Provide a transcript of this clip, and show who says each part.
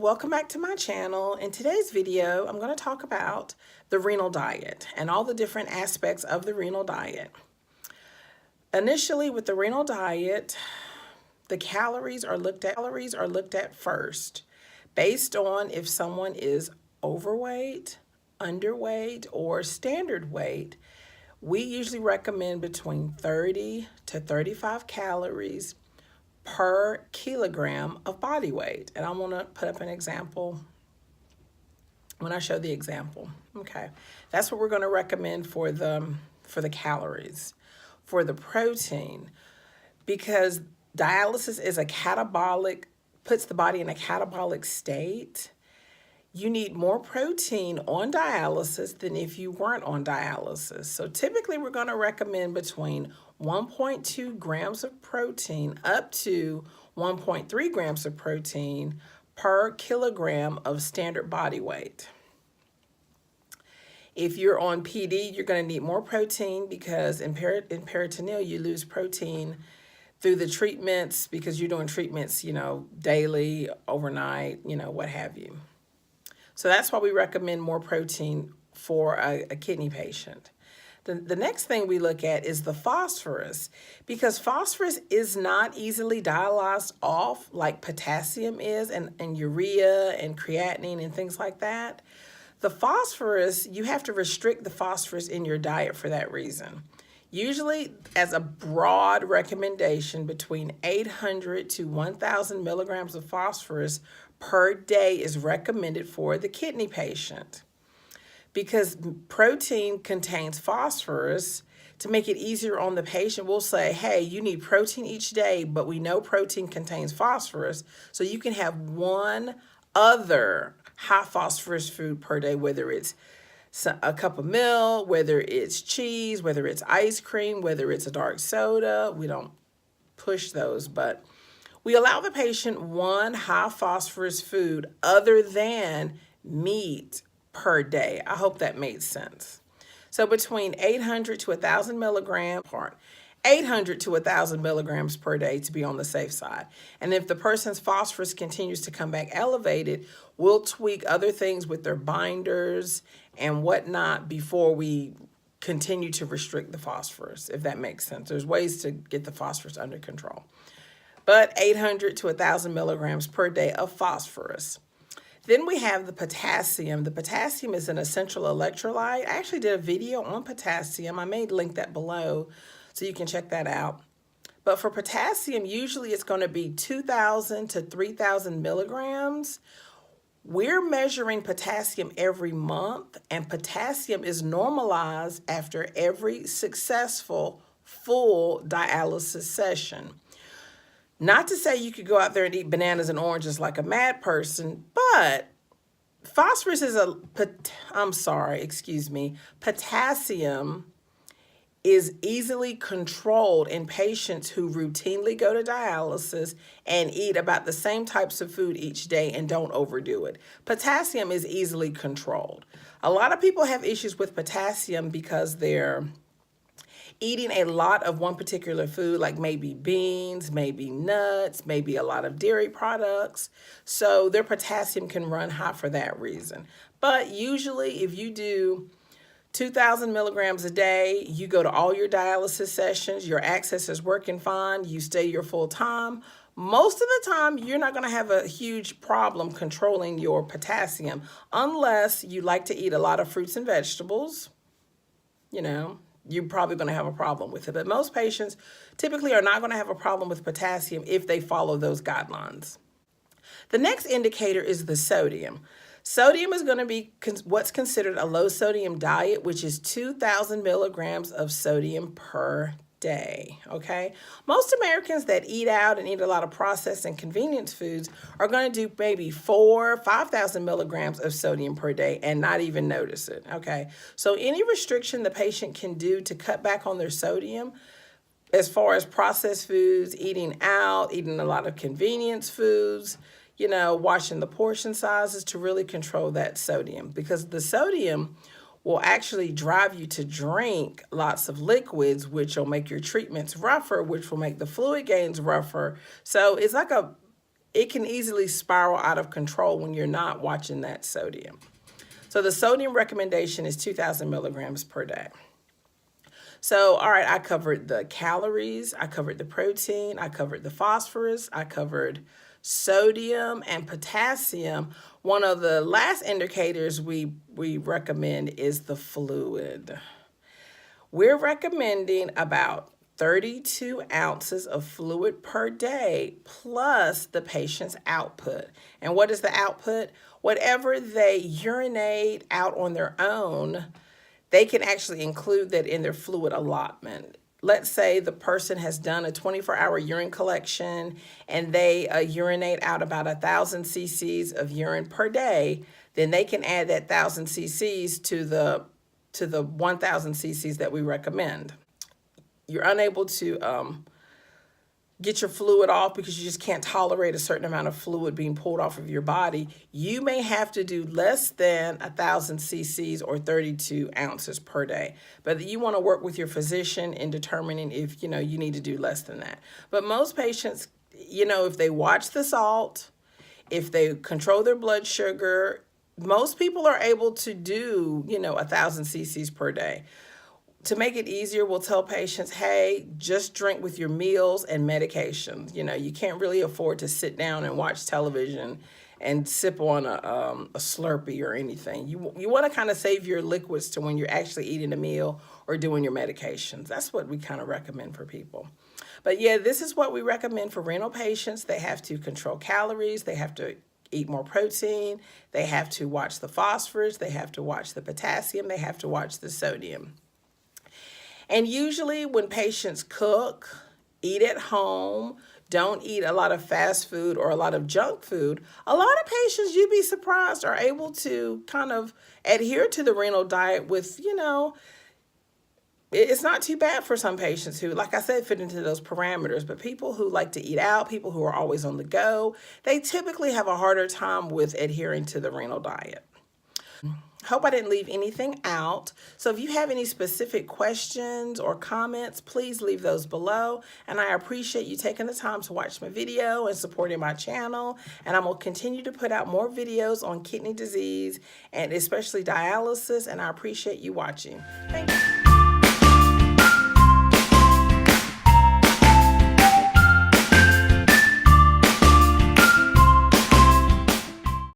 Speaker 1: welcome back to my channel. In today's video, I'm going to talk about the renal diet and all the different aspects of the renal diet. Initially, with the renal diet, the calories are looked at first, based on if someone is overweight, underweight, or standard weight. We usually recommend between 30 to 35 calories per kilogram of body weight. And I'm gonna put up an example when I show the example. Okay, that's what we're gonna recommend for the calories. For the protein, because dialysis is a catabolic, puts the body in a catabolic state, you need more protein on dialysis than if you weren't on dialysis. So typically we're going to recommend between 1.2 grams of protein up to 1.3 grams of protein per kilogram of standard body weight. If you're on PD, you're going to need more protein because in peritoneal, you lose protein through the treatments because you're doing treatments, daily, overnight, what have you. So that's why we recommend more protein for a kidney patient. The next thing we look at is the phosphorus, because phosphorus is not easily dialyzed off like potassium is and urea and creatinine and things like that. The phosphorus, you have to restrict the phosphorus in your diet for that reason. Usually, as a broad recommendation, between 800 to 1,000 milligrams of phosphorus per day is recommended for the kidney patient. Because protein contains phosphorus, to make it easier on the patient, we'll say, hey, you need protein each day, but we know protein contains phosphorus, so you can have one other high phosphorus food per day, whether it's a cup of milk, whether it's cheese, whether it's ice cream, whether it's a dark soda. We don't push those, but we allow the patient one high phosphorus food other than meat per day. I hope that made sense. So between 800 to 1,000 milligrams, 800 to 1,000 milligrams per day to be on the safe side. And if the person's phosphorus continues to come back elevated, we'll tweak other things with their binders and whatnot before we continue to restrict the phosphorus, if that makes sense. There's ways to get the phosphorus under control. But 800 to 1,000 milligrams per day of phosphorus. Then we have the potassium. The potassium is an essential electrolyte. I actually did a video on potassium. I may link that below so you can check that out. But for potassium, usually it's going to be 2,000 to 3,000 milligrams. We're measuring potassium every month, and potassium is normalized after every successful full dialysis session. Not to say you could go out there and eat bananas and oranges like a mad person, but phosphorus is potassium is easily controlled in patients who routinely go to dialysis and eat about the same types of food each day and don't overdo it. Potassium is easily controlled. A lot of people have issues with potassium because they're eating a lot of one particular food, like maybe beans, maybe nuts, maybe a lot of dairy products. So their potassium can run high for that reason. But usually if you do 2,000 milligrams a day, you go to all your dialysis sessions, your access is working fine, you stay your full time. Most of the time, you're not going to have a huge problem controlling your potassium unless you like to eat a lot of fruits and vegetables. You're probably going to have a problem with it. But most patients typically are not going to have a problem with potassium if they follow those guidelines. The next indicator is the sodium. Sodium is going to be what's considered a low sodium diet, which is 2,000 milligrams of sodium per day, okay? Most Americans that eat out and eat a lot of processed and convenience foods are going to do maybe 5,000 milligrams of sodium per day and not even notice it, okay? So any restriction the patient can do to cut back on their sodium, as far as processed foods, eating out, eating a lot of convenience foods, watching the portion sizes to really control that sodium, because the sodium will actually drive you to drink lots of liquids, which will make your treatments rougher, which will make the fluid gains rougher. So it's like it can easily spiral out of control when you're not watching that sodium. So the sodium recommendation is 2,000 milligrams per day. So, all right, I covered the calories, I covered the protein, I covered the phosphorus, I covered sodium and potassium. One of the last indicators we recommend is the fluid. We're recommending about 32 ounces of fluid per day plus the patient's output. And what is the output? Whatever they urinate out on their own, they can actually include that in their fluid allotment. Let's say the person has done a 24-hour urine collection and they urinate out about 1,000 cc's of urine per day, then they can add that 1,000 cc's to the 1,000 cc's that we recommend. You're unable to get your fluid off because you just can't tolerate a certain amount of fluid being pulled off of your body, you may have to do less than 1,000 cc's or 32 ounces per day. But you want to work with your physician in determining if you need to do less than that. But most patients, if they watch the salt, if they control their blood sugar, most people are able to do 1,000 cc's per day. To make it easier, we'll tell patients, hey, just drink with your meals and medications. You can't really afford to sit down and watch television and sip on a Slurpee or anything. You want to kind of save your liquids to when you're actually eating a meal or doing your medications. That's what we kind of recommend for people. But yeah, this is what we recommend for renal patients. They have to control calories. They have to eat more protein. They have to watch the phosphorus. They have to watch the potassium. They have to watch the sodium. And usually when patients cook, eat at home, don't eat a lot of fast food or a lot of junk food, a lot of patients, you'd be surprised, are able to kind of adhere to the renal diet with, it's not too bad for some patients who, like I said, fit into those parameters. But people who like to eat out, people who are always on the go, they typically have a harder time with adhering to the renal diet. Hope I didn't leave anything out. So if you have any specific questions or comments, please leave those below. And I appreciate you taking the time to watch my video and supporting my channel. And I'm going to continue to put out more videos on kidney disease and especially dialysis. And I appreciate you watching. Thank you.